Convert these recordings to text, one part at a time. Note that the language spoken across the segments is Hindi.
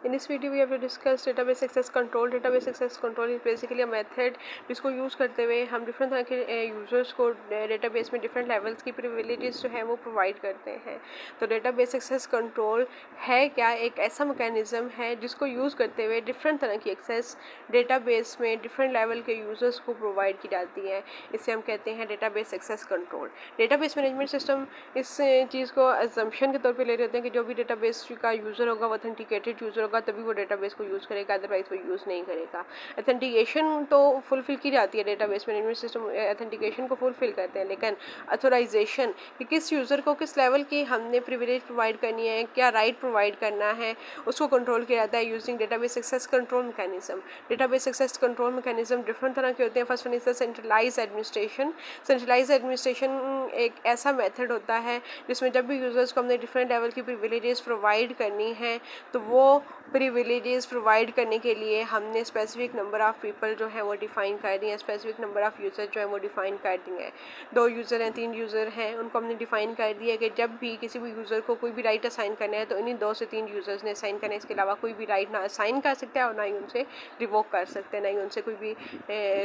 In this video, we have to discuss database access control. Database access control is basically a method जिसको यूज़ करते हुए हम डिफरेंट तरह के यूज़र्स को डेटाबेस में डिफरेंट लेवल्स की प्रिविलेजेस जो है वो प्रोवाइड करते हैं. तो डेटाबेस एक्सेस कंट्रोल है क्या? एक ऐसा मैकेनिज़्म है जिसको यूज़ करते हुए डिफरेंट तरह की एक्सेस डेटाबेस में डिफरेंट लेवल के यूज़र्स को प्रोवाइड की जाती है. इसे हम कहते हैं database access control. Database management system इस चीज़ को एजम्पशन के तौर पे ले लेते हैं कि जो भी डेटाबेस का यूज़र होगा वो ऑथेंटिकेटेड यूज़र होगा, तभी वो डेटाबेस को यूज़ करेगा, अदरवाइज वो यूज़ नहीं करेगा. ऑथेंटिकेशन तो फुलफिल की जाती है, डेटाबेस मैनेजमेंट सिस्टम ऑथेंटिकेशन को फुलफिल करते हैं, लेकिन अथोराइजेशन कि किस यूज़र को किस लेवल की हमने प्रिविलेज प्रोवाइड करनी है, क्या राइट प्रोवाइड करना है, उसको कंट्रोल किया जाता है using database access control mechanism. Database access control mechanism different तरह के होते हैं. First one is the centralize administration. Centralize administration एक ऐसा मेथड होता है जिसमें जब भी यूज़र्स को हमने डिफरेंट लेवल की प्रिविलेजेस प्रोवाइड करनी है तो वो प्रिविलेजेस प्रोवाइड करने के लिए हमने स्पेसिफिक नंबर ऑफ़ पीपल जो है वो डिफ़ाइन कर दिए हैं, स्पेसिफिक नंबर ऑफ़ यूज़र जो है वो डिफ़ाइन कर दिए हैं. 2 यूज़र हैं, 3 यूज़र हैं, उनको हमने डिफ़ाइन कर दिया है कि जब भी किसी भी यूज़र को कोई भी राइट असाइन करना है तो इन्हीं 2 से 3 यूज़र्स ने असाइन करना है. इसके अलावा कोई भी राइट ना असाइन कर सकता है और ना ही उनसे रिवोक कर सकते हैं, ना ही उनसे कोई भी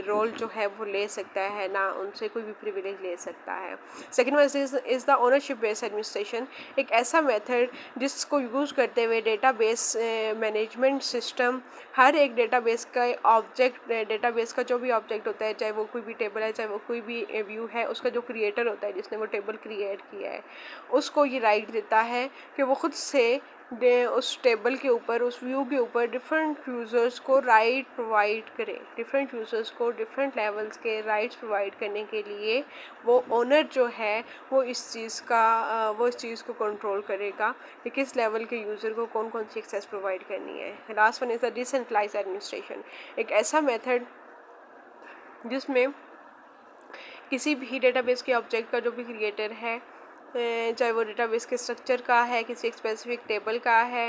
रोल जो है वो ले सकता है, ना उनसे कोई भी प्रिविलेज ले सकता है. Second one is the ownership based administration. एक ऐसा मेथड जिसको यूज़ करते हुए डेटाबेस मैनेजमेंट सिस्टम हर एक डेटाबेस का ऑब्जेक्ट, डेटाबेस का जो भी ऑब्जेक्ट होता है, चाहे वो कोई भी टेबल है, चाहे वो कोई भी व्यू है, उसका जो क्रिएटर होता है जिसने वो टेबल क्रिएट किया है, उसको ये राइट देता है कि वो खुद से उस टेबल के ऊपर, उस व्यू के ऊपर डिफरेंट यूज़र्स को राइट प्रोवाइड करे. डिफरेंट यूज़र्स को डिफरेंट लेवल्स के राइट्स प्रोवाइड करने के लिए वो ओनर जो है वो इस चीज़ को कंट्रोल करेगा कि किस लेवल के यूज़र को कौन कौन सी एक्सेस प्रोवाइड करनी है. Last one is the decentralized administration. एक ऐसा मेथड जिसमें किसी भी डेटाबेस के ऑब्जेक्ट का जो भी क्रिएटर है, चाहे वो डेटाबेस के स्ट्रक्चर का है, किसी एक स्पेसिफिक टेबल का है,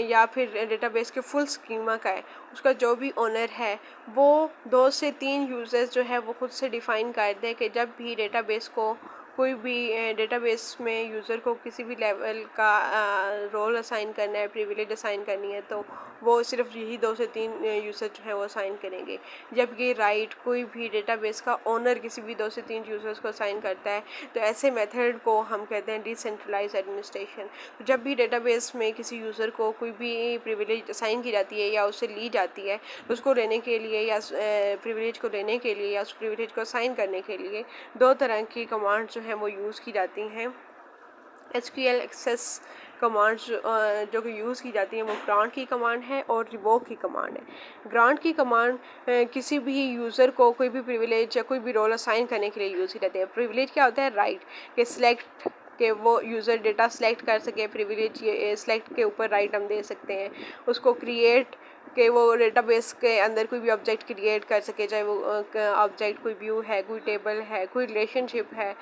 या फिर डेटाबेस के फुल स्कीमा का है, उसका जो भी ओनर है वो 2 से 3 यूज़र्स जो है वो खुद से डिफ़ाइन कर दे कि जब भी डेटाबेस को कोई भी डेटाबेस में यूज़र को किसी भी लेवल का रोल असाइन करना है, प्रिविलेज असाइन करनी है, तो वो सिर्फ यही 2 से 3 यूज़र जो है वो असाइन करेंगे. जब ये राइट कोई भी डेटाबेस का ओनर किसी भी 2 से 3 यूज़र्स को असाइन करता है तो ऐसे मेथड को हम कहते हैं डिसेंट्रलाइज्ड एडमिनिस्ट्रेशन. तो जब भी डेटाबेस में किसी यूज़र को कोई भी प्रिविलेज असाइन की जाती है या उससे ली जाती है, तो उसको लेने के लिए या प्रिविलेज को लेने के लिए या उस प्रिविलेज को असाइन करने के लिए 2 तरह की कमांड जो हैं वो यूज़ की जाती हैं. SQL एक्सेस कमांड्स जो कि यूज़ की जाती हैं वो ग्रांट की कमांड है और रिवोक की कमांड है. ग्रांट की कमांड किसी भी यूज़र को कोई भी प्रिविलेज या कोई भी रोल असाइन करने के लिए यूज़ की जाती है. प्रिविलेज क्या होता है? राइट के सिलेक्ट के वो यूज़र डेटा सेलेक्ट कर सके. प्रिविलेज ये सेलेक्ट के ऊपर राइट हम दे सकते हैं. उसको क्रिएट कि वो डेटाबेस के अंदर कोई भी ऑब्जेक्ट क्रिएट कर सके, चाहे वो ऑब्जेक्ट कोई व्यू है, कोई टेबल है, कोई रिलेशनशिप है,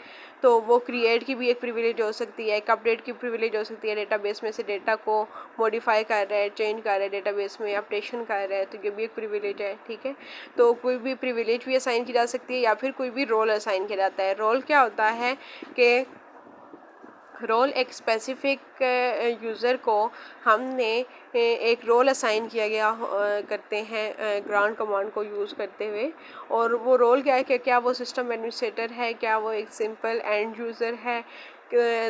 तो वो क्रिएट की भी एक प्रिविलेज हो सकती है. एक अपडेट की प्रिविलेज हो सकती है. डेटाबेस में से डेटा को मॉडिफाई कर रहा है, चेंज कर रहा है, डेटाबेस में अपडेशन कर रहा है, तो ये भी एक प्रिविलेज है. ठीक है, तो कोई भी प्रिविलेज भी असाइन की जा सकती है या फिर कोई भी रोल असाइन किया जाता है. रोल क्या होता है कि रोल एक स्पेसिफिक यूज़र को हमने एक रोल असाइन किया गया करते हैं ग्रांट कमांड को यूज़ करते हुए. और वो रोल क्या है कि क्या वो सिस्टम एडमिनिस्ट्रेटर है, क्या वो एक सिंपल एंड यूज़र है.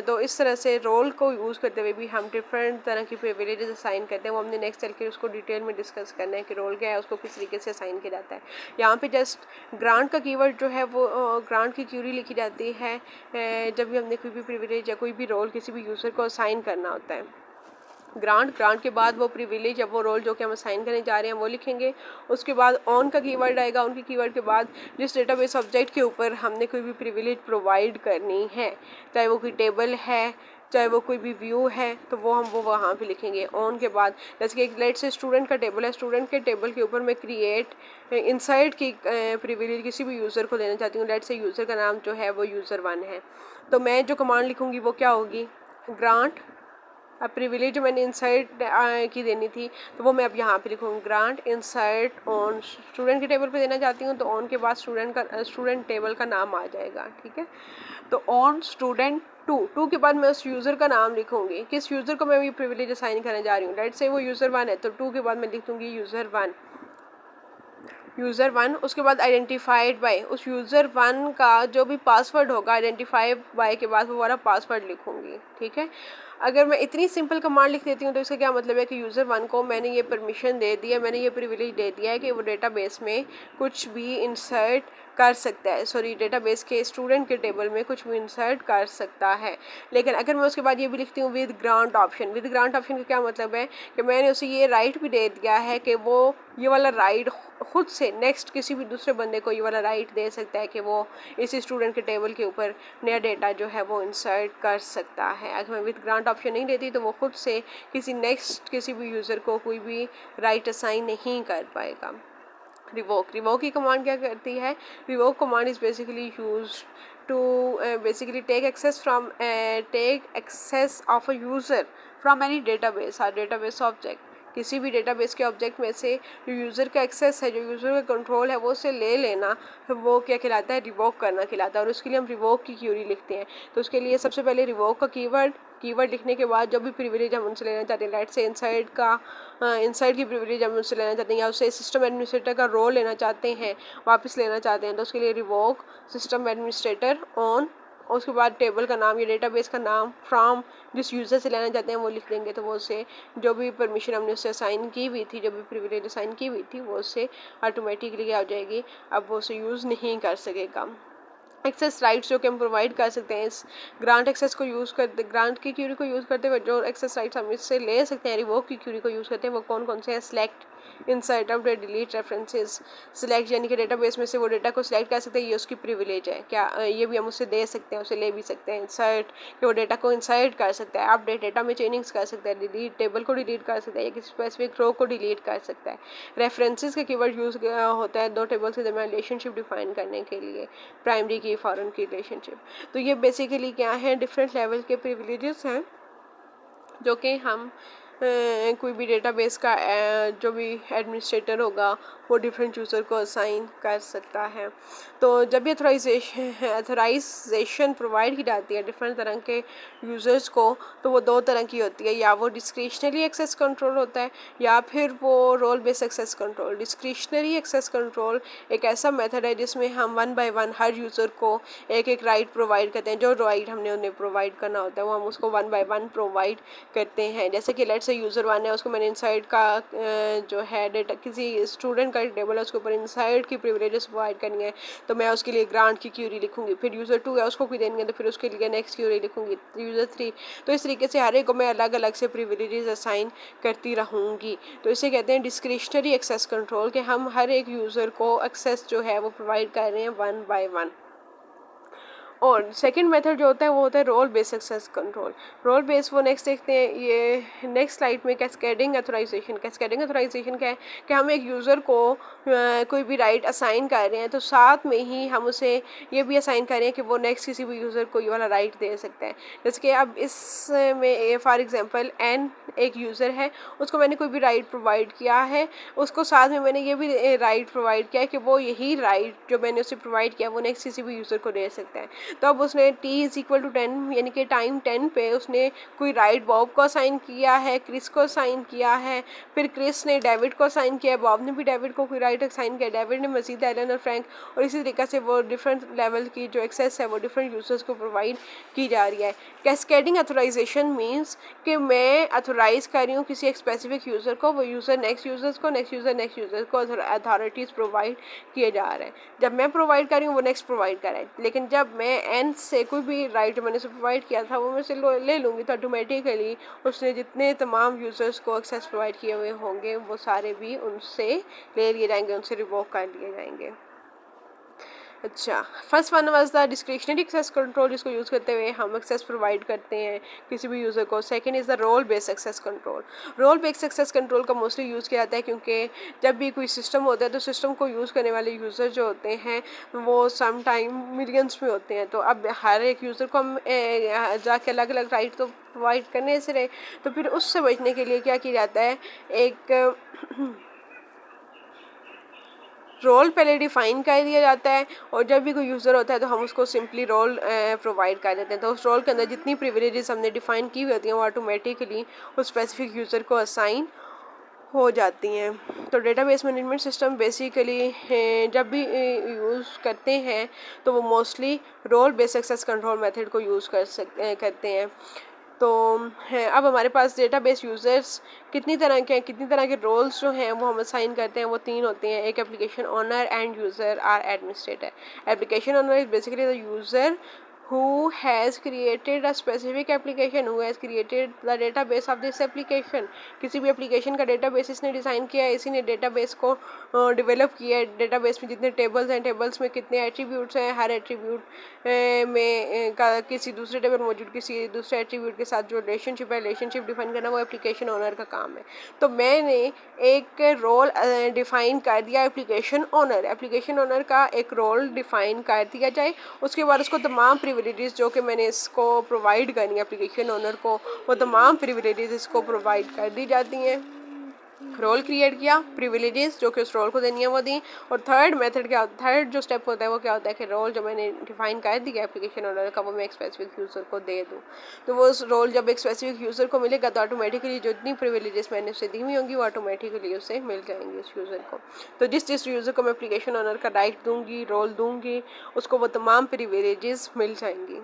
तो इस तरह से रोल को यूज़ करते हुए भी हम डिफरेंट तरह की प्रिविलेजेस असाइन करते हैं. वो हमने नेक्स्ट चल के उसको डिटेल में डिस्कस करना है कि रोल क्या है, उसको किस तरीके से असाइन किया जाता है. यहाँ पे जस्ट ग्रांट का कीवर्ड जो है वो ग्रांट की क्यूरी लिखी जाती है जब भी हमने कोई भी प्रिविलेज या कोई भी रोल किसी भी यूज़र को असाइन करना होता है. ग्रांट के बाद वो प्रिविलेज या वो रोल जो कि हम असाइन करने जा रहे हैं वो लिखेंगे. उसके बाद ऑन का कीवर्ड आएगा. ऑन के कीवर्ड के बाद जिस डेटाबेस ऑब्जेक्ट के ऊपर हमने कोई भी प्रिविलेज प्रोवाइड करनी है, चाहे वो कोई टेबल है, चाहे वो कोई भी व्यू है, तो वो वहाँ पे लिखेंगे. ऑन के बाद जैसे कि एक लेट से स्टूडेंट का टेबल है, स्टूडेंट के टेबल के ऊपर मैं क्रिएट इंसाइड की प्रिविलेज किसी भी यूज़र को देना चाहती हूँ. लेट से यूज़र का नाम जो है वो यूज़र 1 है, तो मैं जो कमांड लिखूँगी वो क्या होगी? ग्रांट अब प्रिविलेज जो मैंने इंसर्ट की देनी थी तो वो मैं अब यहाँ पे लिखूँगी, ग्रांट इंसर्ट ऑन स्टूडेंट के टेबल पे देना चाहती हूँ तो ऑन के बाद स्टूडेंट टेबल का नाम आ जाएगा, ठीक है। तो ऑन स्टूडेंट टू के बाद मैं उस यूज़र का नाम लिखूँगी, किस यूज़र को मैं ये प्रिविलेज असाइन करने जा रही हूँ। लेट्स से वो यूज़र 1 है तो 2 के बाद मैं लिख दूँगी यूज़र 1। उसके बाद आइडेंटिफाइड बाय, उस यूज़र 1 का जो भी पासवर्ड होगा आइडेंटिफाइड बाय के बाद वो वाला पासवर्ड लिखूँगी, ठीक है। अगर मैं इतनी सिंपल कमांड लिख देती हूँ तो इसका क्या मतलब है कि यूज़र 1 को मैंने ये परमिशन दे दिया, मैंने ये प्रिविलेज दे दिया है कि वो डेटाबेस में कुछ भी इंसर्ट कर सकता है, सॉरी डेटाबेस के स्टूडेंट के टेबल में कुछ भी इंसर्ट कर सकता है। लेकिन अगर मैं उसके बाद ये भी लिखती हूँ with grant option, with grant option का क्या मतलब है कि मैंने उसे ये राइट भी दे दिया है कि वो ये वाला राइट खुद से नेक्स्ट किसी भी दूसरे बंदे को ये वाला राइट दे सकता है कि वो इस स्टूडेंट के टेबल के ऊपर नया डेटा जो है वो इंसर्ट कर सकता है। अगर मैं विद ग्रांट ऑप्शन नहीं देती तो वो खुद से किसी भी यूज़र को कोई भी राइट असाइन नहीं कर पाएगा। रिवोक की कमांड क्या करती है, revoke command is basically use to basically take access of a user from any database और डेटाबेस ऑब्जेक्ट, किसी भी डेटाबेस के ऑब्जेक्ट में से जो यूज़र का एक्सेस है, जो यूज़र का कंट्रोल है वो उसे ले लेना, तो वो क्या कहलाता है, रिवोक करना कहलाता है। और उसके लिए हम रिवोक की क्यूरी लिखते हैं। तो उसके लिए सबसे पहले रिवोक का कीवर्ड लिखने के बाद जो भी प्रिविलेज हम उनसे लेना चाहते हैं, लेट से इंसाइड की प्रिविलेज हम उनसे लेना चाहते हैं या उससे सिस्टम एडमिनिस्ट्रेटर का रोल लेना चाहते हैं, वापस लेना चाहते हैं, तो उसके लिए रिवोक सिस्टम एडमिनिस्ट्रेटर ऑन, उसके बाद टेबल का नाम या डेटाबेस का नाम फ्रॉम जिस यूज़र से लेना चाहते हैं वो लिख देंगे, तो वो उससे जो भी परमिशन हमने उससे असाइन की हुई थी, जो भी प्रिविलेज असाइन की हुई थी वो उससे ऑटोमेटिकली आ जाएगी, अब वो उसे यूज़ नहीं कर सकेगा। एक्सेस राइट्स जो कि हम प्रोवाइड कर सकते हैं इस ग्रांट एक्सेस को यूज़ करते, ग्रांट की क्यूरी को यूज़ करते हुए जो एक्सेस राइट्स हम इससे ले सकते हैं रिवोक की क्यूरी को यूज़ करते हैं वो कौन कौन से हैं, select, insert, update, delete, references. Select यानी कि डेटाबेस में से वो डेटा को सिलेक्ट कर सकते हैं, ये उसकी प्रिविलेज है, क्या ये भी हम उससे दे सकते हैं, उसे ले भी सकते हैं। इंसर्ट कि वो डेटा को इंसर्ट कर सकता है, अपडेट डेटा में चेंजिंग्स कर सकता है, डिलीट टेबल को डिलीट कर सकता है या किसी स्पेसिफिक रो को डिलीट कर सकता है। रेफरेंसेस का कीवर्ड यूज़ होता है दो टेबल्स के दरमियान रिलेशनशिप डिफाइन करने के लिए, प्राइमरी की फॉरेन की रिलेशनशिप। तो ये बेसिकली क्या है, डिफरेंट लेवल के प्रिविलेजेस हैं जो कि हम कोई भी डेटाबेस का जो भी एडमिनिस्ट्रेटर होगा वो डिफरेंट यूज़र को असाइन कर सकता है। तो जब भी अथोराइजेशन प्रोवाइड की जाती है डिफरेंट तरह के यूज़र्स को, तो वो दो तरह की होती है, या वो डिस्क्रिशनरी एक्सेस कंट्रोल होता है या फिर वो role based access control. Discretionary access control एक ऐसा मेथड है जिसमें हम 1 बाय 1 हर यूज़र को एक एक राइट प्रोवाइड करते हैं, जो राइट हमने उन्हें प्रोवाइड करना होता है वो हम उसको 1 बाय 1 प्रोवाइड करते हैं। जैसे कि लेट्स से यूज़र 1 है, उसको मैंने इनसाइड का जो है डेटा किसी स्टूडेंट का टेबल है उसके ऊपर इनसाइड की प्रिविलेजेस प्रोवाइड करनी है, तो मैं उसके लिए ग्रांट की क्यूरी लिखूंगी। फिर यूज़र 2 है, उसको कोई देनी है तो फिर उसके लिए नेक्स्ट क्यूरी लिखूंगी। यूज़र 3, तो इस तरीके से हर एक को मैं अलग अलग से प्रिविलेजेस असाइन करती रहूँगी। तो इसे कहते हैं डिस्क्रिशनरी एक्सेस कंट्रोल, कि हम हर एक यूज़र को एक्सेस जो है वो प्रोवाइड कर रहे हैं 1 बाय 1। और सेकंड मेथड जो होता है वो होता है role based access control. Role based वो नेक्स्ट देखते हैं, ये नेक्स्ट स्लाइड में कैस्केडिंग अथोराइजेशन। कैस्केडिंग अथोराइजेशन क्या है कि हम एक यूज़र को कोई भी राइट असाइन कर रहे हैं तो साथ में ही हम उसे ये भी असाइन कर रहे हैं कि वो नेक्स्ट किसी भी यूज़र को ये वाला राइट दे सकता है। जैसे कि अब इसमें फॉर एग्जांपल एन एक यूज़र है, उसको मैंने कोई भी राइट प्रोवाइड किया है, उसको साथ में मैंने ये भी राइट प्रोवाइड किया है कि वो यही राइट जो मैंने उसे प्रोवाइड किया वो नेक्स्ट किसी भी यूज़र को दे सकता है। तो अब उसने t=10 यानी कि टाइम 10 पे उसने कोई राइट बॉब को असाइन किया है, क्रिस को असाइन किया है, फिर क्रिस ने डेविड को असाइन किया है, बॉब ने भी डेविड को कोई राइट असाइन किया, डेविड ने मजीद एलन और फ्रैंक, और इसी तरीके से वो डिफरेंट लेवल की जो एक्सेस है वो डिफरेंट यूजर्स को प्रोवाइड की जा रही है। कैस्केडिंग अथोराइजेशन मीन्स कि मैं अथोराइज कर रही हूँ किसी एक स्पेसिफिक यूज़र को, वो यूज़र नेक्स्ट यूज़र्स को, नेक्स्ट यूज़र को अथॉरिटीज़ प्रोवाइड किए जा रहे हैं। जब मैं प्रोवाइड कर रही हूँ वो नेक्स्ट प्रोवाइड कर रहा है, लेकिन जब मैं एन से कोई भी राइट मैंने उसे प्रोवाइड किया था वो मैं से ले लूँगी तो ऑटोमेटिकली उसने जितने तमाम यूज़र्स को एक्सेस प्रोवाइड किए हुए होंगे वो सारे भी उनसे ले लिए जाएंगे, उनसे रिवोक कर लिए जाएंगे। अच्छा, first one was the discretionary access control, जिसको यूज़ करते हुए हम एक्सेस प्रोवाइड करते हैं किसी भी यूज़र को। Second is the role based access control. Role based access control का मोस्टली यूज़ किया जाता है क्योंकि जब भी कोई सिस्टम होता है तो सिस्टम को यूज़ करने वाले यूज़र जो होते हैं वो सम टाइम मिलियंस में होते हैं। तो अब हर एक यूज़र को हम जाके अलग अलग राइट तो प्रोवाइड करने से रहे, तो फिर उससे बचने के लिए क्या किया जाता है, एक रोल पहले डिफ़ाइन कर दिया जाता है और जब भी कोई यूज़र होता है तो हम उसको सिंपली रोल प्रोवाइड कर देते हैं। तो उस रोल के अंदर जितनी प्रिविलेजेस हमने डिफ़ाइन की हुई होती हैं वो ऑटोमेटिकली उस स्पेसिफिक यूज़र को असाइन हो जाती हैं। तो डेटाबेस मैनेजमेंट सिस्टम बेसिकली जब भी यूज़ करते हैं तो वो mostly role based access control method को यूज़ करते हैं। तो अब हमारे पास डेटाबेस यूज़र्स कितनी तरह के हैं, कितनी तरह के रोल्स जो हैं वो हम असाइन करते हैं, वो 3 होते हैं। एक application owner, end user, or administrator. Application owner is basically the user who has created a specific application, who has created the database of this application। किसी भी एप्लीकेशन का डेटाबेस इसने डिज़ाइन किया है, इसी ने डेटाबेस को डेवलप किया है। डेटाबेस में जितने टेबल्स हैं, टेबल्स में कितने एट्रीब्यूट्स हैं, हर एट्रीब्यूट में किसी दूसरे टेबल मौजूद किसी दूसरे एट्रीब्यूट के साथ जो रिलेशनशिप है, रिलेशनशिप डिफाइन करना वो एप्लीकेशन ओनर का काम है। तो मैंने एक रोल डिफ़ाइन कर दिया एप्लीकेशन ओनर। एप्लीकेशन ओनर का एक रोल डिफ़ाइन कर दिया जाए, उसके बाद उसको तमाम प्रिविलेजेस जो कि मैंने इसको प्रोवाइड करनी है एप्लीकेशन ओनर को, वो तमाम प्रिविलेजेस इसको प्रोवाइड कर दी जाती हैं। रोल क्रिएट किया, प्रिविलेजेस जो कि उस रोल को देनी है वो दी, और थर्ड मेथड क्या, थर्ड जो स्टेप होता है वो क्या होता है कि रोल जो मैंने डिफाइन कर दिया एप्लीकेशन ओनर का वो मैं एक स्पेसिफिक यूज़र को दे दूँ। तो वो उस रोल जब एक स्पेसिफिक यूज़र को मिलेगा तो ऑटोमेटिकली जो इतनी प्रिविलेजेस मैंने उसे दी हुई होंगी वो ऑटोमेटिकली उसे मिल जाएंगी उस यूज़र को। तो जिस यूज़र को मैं एप्लीकेशन ओनर का राइट दूँगी, रोल दूँगी, उसको वो तमाम प्रिविलेजेस मिल जाएंगी।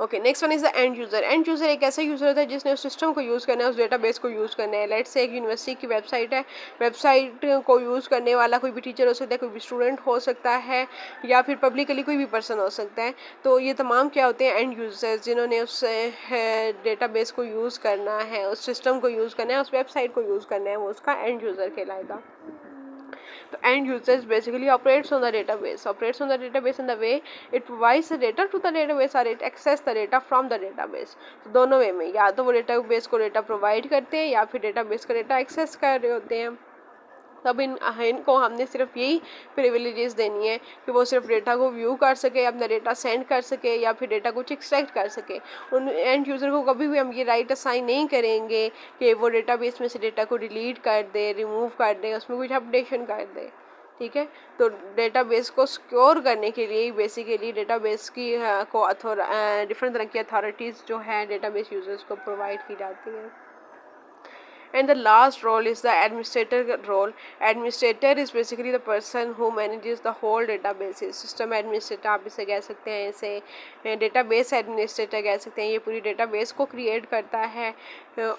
Okay, next one is the end user. End user एक ऐसा यूज़र होता है जिसने उस सिस्टम को यूज़ करना है, उस डेटाबेस को यूज़ करना है। लेट्स से एक यूनिवर्सिटी की वेबसाइट है, वेबसाइट को यूज़ करने वाला कोई भी टीचर हो सकता है, कोई भी स्टूडेंट हो सकता है, या फिर पब्लिकली कोई भी पर्सन हो सकता है। तो ये तमाम क्या होते हैं, एंड यूज़र्स, जिन्होंने उस डेटाबेस को यूज़ करना है, उस सिस्टम को यूज़ करना है, उस वेबसाइट को यूज़ करना है, वो उसका एंड यूज़र कहलाएगा। The end users basically operates on the database in the way it provides the data to the database or it access the data from the database। तो दोनों वे में, या तो वो डेटाबेस को डेटा प्रोवाइड करते हैं या फिर डेटाबेस का डेटा एक्सेस कर रहे होते हैं। तब इनको हमने सिर्फ यही प्रिविलेजेस देनी है कि वो सिर्फ डेटा को व्यू कर सके, अपना डेटा सेंड कर सके या फिर डेटा कुछ एक्सट्रैक्ट कर सके। उन एंड यूज़र को कभी भी हम ये राइट असाइन नहीं करेंगे कि वो डेटाबेस में से डेटा को डिलीट कर दे, रिमूव कर दे, उसमें कुछ अपडेशन कर दे। ठीक है, तो डेटाबेस को सिक्योर करने के लिए बेसिकली डेटाबेस की को डिफरेंट तरह की अथॉरिटीज़ जो हैं डेटाबेस यूज़र्स को प्रोवाइड की जाती हैं। And the last role is the administrator role. Administrator is basically the person who manages the whole database। System administrator आप इसे कह सकते हैं, इसे database administrator कह सकते हैं। ये पूरी database को create करता है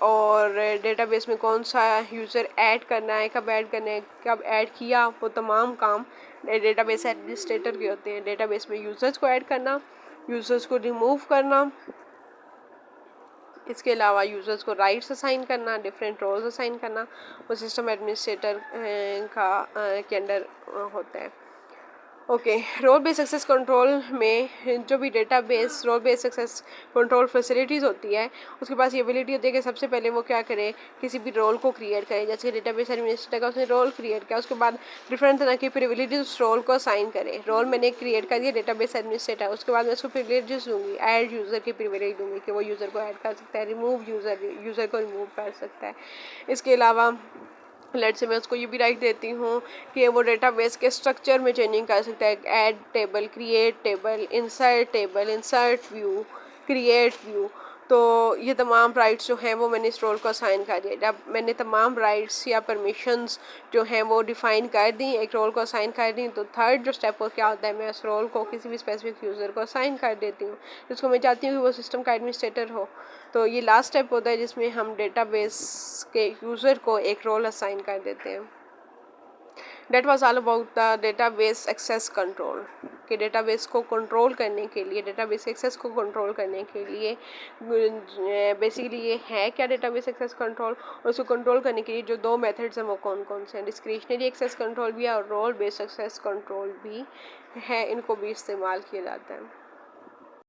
और database में कौन सा user ऐड करना है, कब ऐड करना है, कब ऐड किया, वो तमाम काम database administrator के होते हैं। database में users को ऐड करना, users को रिमूव करना, इसके अलावा यूज़र्स को राइट्स असाइन करना, डिफरेंट रोल्स असाइन करना, वो सिस्टम एडमिनिस्ट्रेटर के अंडर होता है। Okay, role based access control में जो भी database role based access control facilities होती है उसके पास ये एबिलिटी होती है कि सबसे पहले वो क्या करे, किसी भी रोल को क्रिएट करे। जैसे डेटाबेस एडमिनिस्ट्रेटर का उसने रोल क्रिएट किया, उसके बाद डिफरेंट तरह की प्रिविलेजेस उस रोल को असाइन करे। रोल मैंने क्रिएट कर दिया डेटाबेस एडमिनिस्ट्रेटर, उसके बाद मैं उसको प्रिविलेजेस दूंगी, ऐड यूज़र की प्रिविलेज दूंगी कि वो यूज़र को ऐड कर सकता है, रिमूव यूज़र को रिमूव कर सकता है। इसके अलावा लेट से मैं उसको ये भी राइट देती हूँ कि वो डेटाबेस के स्ट्रक्चर में चेंजिंग कर सकता है, add table, create table, insert view, create view. तो ये तमाम राइट्स जो हैं वो मैंने इस रोल को असाइन कर दिया। जब मैंने तमाम राइट्स या परमिशंस जो हैं वो डिफ़ाइन कर दी, एक रोल को असाइन कर दी, तो थर्ड जो स्टेप हो क्या होता है, मैं उस रोल को किसी भी स्पेसिफिक यूज़र को असाइन कर देती हूँ जिसको मैं चाहती हूँ कि वो सिस्टम का एडमिनिस्ट्रेटर हो। तो ये लास्ट स्टेप होता है जिसमें हम डेटाबेस के यूज़र को एक रोल असाइन कर देते हैं। That was all about the database access control, कि डेटाबेस को कंट्रोल करने के लिए, डेटाबेस एक्सेस को कंट्रोल करने के लिए बेसिकली ये है क्या डेटाबेस एक्सेस कंट्रोल, और उसको कंट्रोल करने के लिए जो दो मेथड्स हैं वो कौन कौन से हैं। डिस्क्रिशनरी एक्सेस कंट्रोल भी है और रोल बेस्ड एक्सेस कंट्रोल भी है, इनको भी इस्तेमाल किया जाता है।